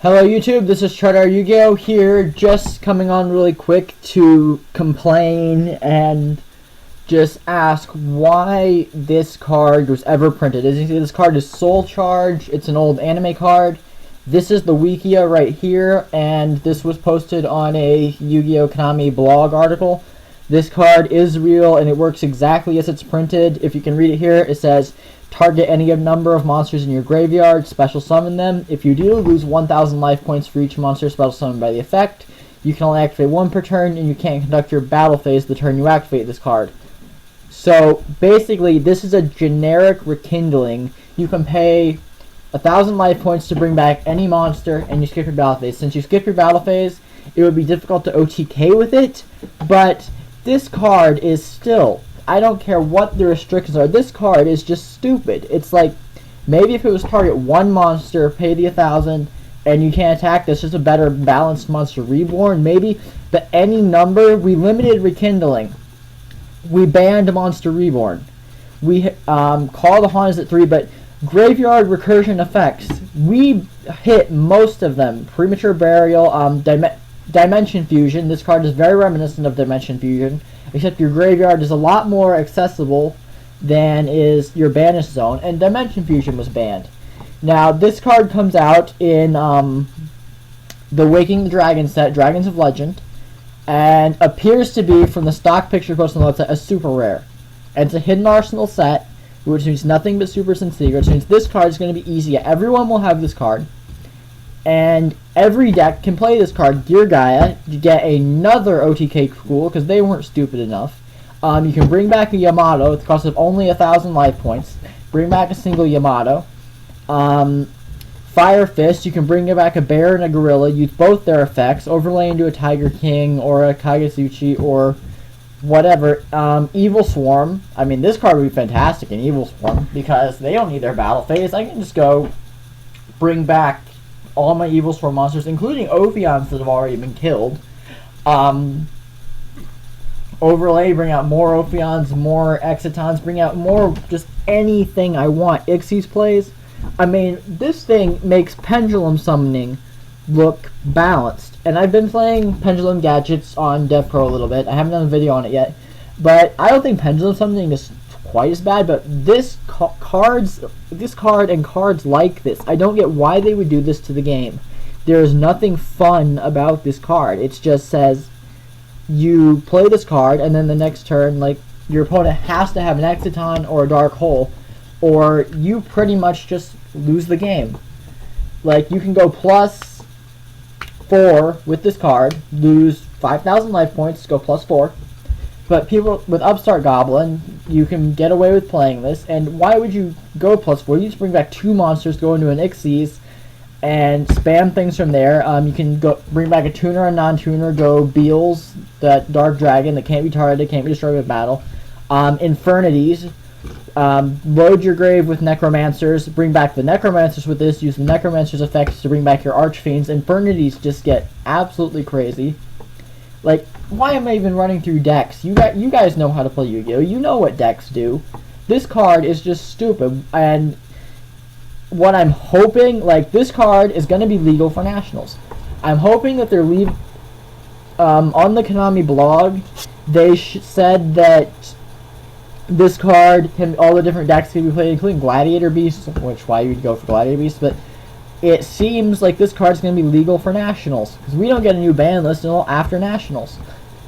Hello YouTube, this is ChardarYuGiOh here, just coming on really quick to complain and just ask why this card was ever printed. As you see, this card is Soul Charge. It's an old anime card. This is the Wikia right here, and this was posted on a Yu-Gi-Oh! Konami blog article. This card is real, and it works exactly as it's printed. If you can read it here, it says, target any number of monsters in your graveyard, special summon them. If you do, lose 1,000 life points for each monster special summoned by the effect. You can only activate one per turn, and you can't conduct your battle phase the turn you activate this card. So, basically, this is a generic rekindling. You can pay 1,000 life points to bring back any monster, and you skip your battle phase. Since you skip your battle phase, it would be difficult to OTK with it, but this card is still, I don't care what the restrictions are, this card is just stupid. It's like, maybe if it was target one monster, pay the 1,000, and you can't attack, that's just a better balanced monster reborn, maybe, but any number, we limited rekindling. We banned Monster Reborn. We call the Haunted at 3, but graveyard recursion effects, we hit most of them. Premature Burial, Dimension Fusion. This card is very reminiscent of Dimension Fusion, except your graveyard is a lot more accessible than is your Banished Zone, and Dimension Fusion was banned. Now, this card comes out in the Waking the Dragon set, Dragons of Legend, and appears to be, from the stock picture posted on the website, a super rare. And it's a hidden arsenal set, which means nothing but supers and secrets, which means this card is going to be easy. Everyone will have this card, and every deck can play this card. Gear Gaia, you get another OTK cool, because they weren't stupid enough. You can bring back a Yamato at the cost of only 1,000 life points. Bring back a single Yamato. Fire Fist, you can bring back a bear and a gorilla, use both their effects, overlay into a Tiger King or a Kagutsuchi or whatever. Evil Swarm, I mean, this card would be fantastic in Evil Swarm because they don't need their battle phase. I can just go bring back all my Evil Swarm monsters, including Ophions that have already been killed. Overlay, bring out more Ophions, more Exitons, bring out more, just anything I want. Ixies plays. I mean, this thing makes Pendulum Summoning look balanced. And I've been playing Pendulum Gadgets on DevPro a little bit. I haven't done a video on it yet. But I don't think Pendulum Summoning is quite as bad. But this card and cards like this, I don't get why they would do this to the game. There is nothing fun about this card. It just says you play this card, and then the next turn, like, your opponent has to have an Exiton or a Dark Hole, or you pretty much just lose the game. Like, you can go +4 with this card, lose 5,000 life points, go +4. But people with Upstart Goblin, you can get away with playing this. And why would you go +4? You just bring back 2 monsters, go into an Ixies, and spam things from there. You can go bring back a tuner and non-tuner, go Beals, that Dark Dragon that can't be targeted, can't be destroyed with battle. Infernities. Load your grave with Necromancers, bring back the Necromancers with this, use the Necromancers effects to bring back your Archfiends. Infernities just get absolutely crazy. Like, why am I even running through decks? You guys know how to play Yu-Gi-Oh! You know what decks do. This card is just stupid, and what I'm hoping, like, this card is going to be legal for Nationals. I'm hoping that they're on the Konami blog, they said that this card all the different decks can be played, including Gladiator Beasts, which why you'd go for Gladiator Beasts, but it seems like this card's going to be legal for Nationals, because we don't get a new ban list until after Nationals.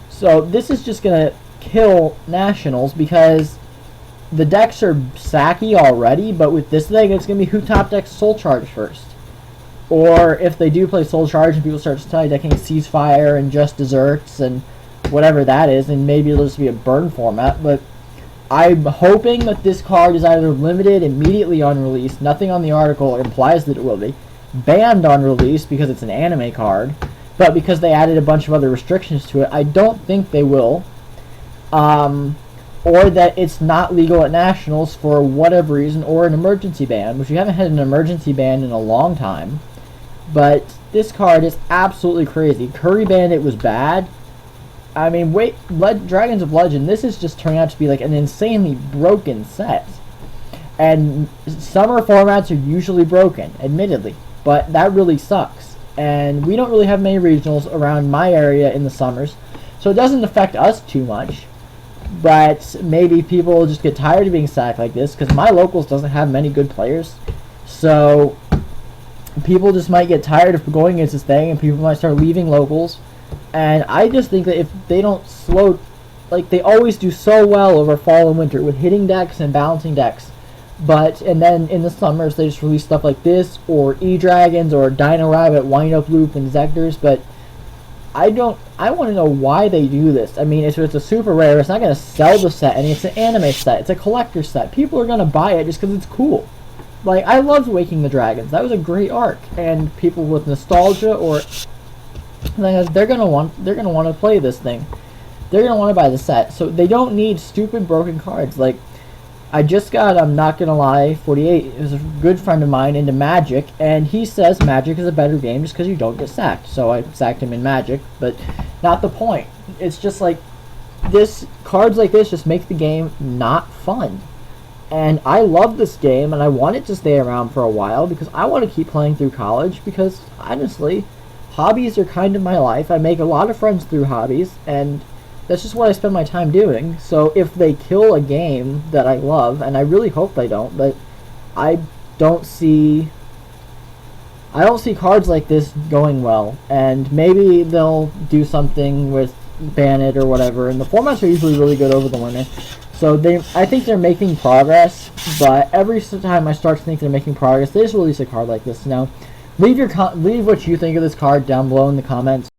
So this is just going to kill Nationals, because the decks are sacky already, but with this thing, it's going to be who top decks Soul Charge first. Or if they do play Soul Charge and people start decking Ceasefire and Just Desserts and whatever that is, and maybe it'll just be a burn format, but I'm hoping that this card is either limited immediately on release, nothing on the article implies that it will be, banned on release because it's an anime card, but because they added a bunch of other restrictions to it, I don't think they will, or that it's not legal at Nationals for whatever reason, or an emergency ban, which we haven't had an emergency ban in a long time, but this card is absolutely crazy. Curry Bandit was bad. I mean, Dragons of Legend, this is just turning out to be like an insanely broken set. And summer formats are usually broken, admittedly, but that really sucks. and we don't really have many regionals around my area in the summers, so it doesn't affect us too much. But maybe people just get tired of being sacked like this, because my locals doesn't have many good players. So people just might get tired of going against this thing, and people might start leaving locals. And I just think that if they don't slow, like they always do so well over fall and winter with hitting decks and balancing decks, and then in the summers they just release stuff like this, or E-Dragons, or Dino Rabbit, Wind Up Loop, and Zectors. But I want to know why they do this. I mean, if it's a super rare, it's not going to sell the set, and it's an anime set, it's a collector set. People are going to buy it just because it's cool. Like, I loved Waking the Dragons. That was a great arc, and people with nostalgia or they're gonna want to play this thing. They're gonna want to buy the set. So they don't need stupid broken cards. Like, I just got, I'm not gonna lie, 48 is a good friend of mine into Magic, and he says Magic is a better game just because you don't get sacked. So I sacked him in Magic, but not the point. It's just like cards like this just make the game not fun. And I love this game, and I want it to stay around for a while because I want to keep playing through college, because honestly, hobbies are kind of my life. I make a lot of friends through hobbies, and that's just what I spend my time doing. So if they kill a game that I love, and I really hope they don't, but I don't see cards like this going well. And maybe they'll do something with ban it or whatever, and the formats are usually really good over the winter. So I think they're making progress, but every time I start to think they're making progress, they just release a card like this. Now, leave what you think of this card down below in the comments.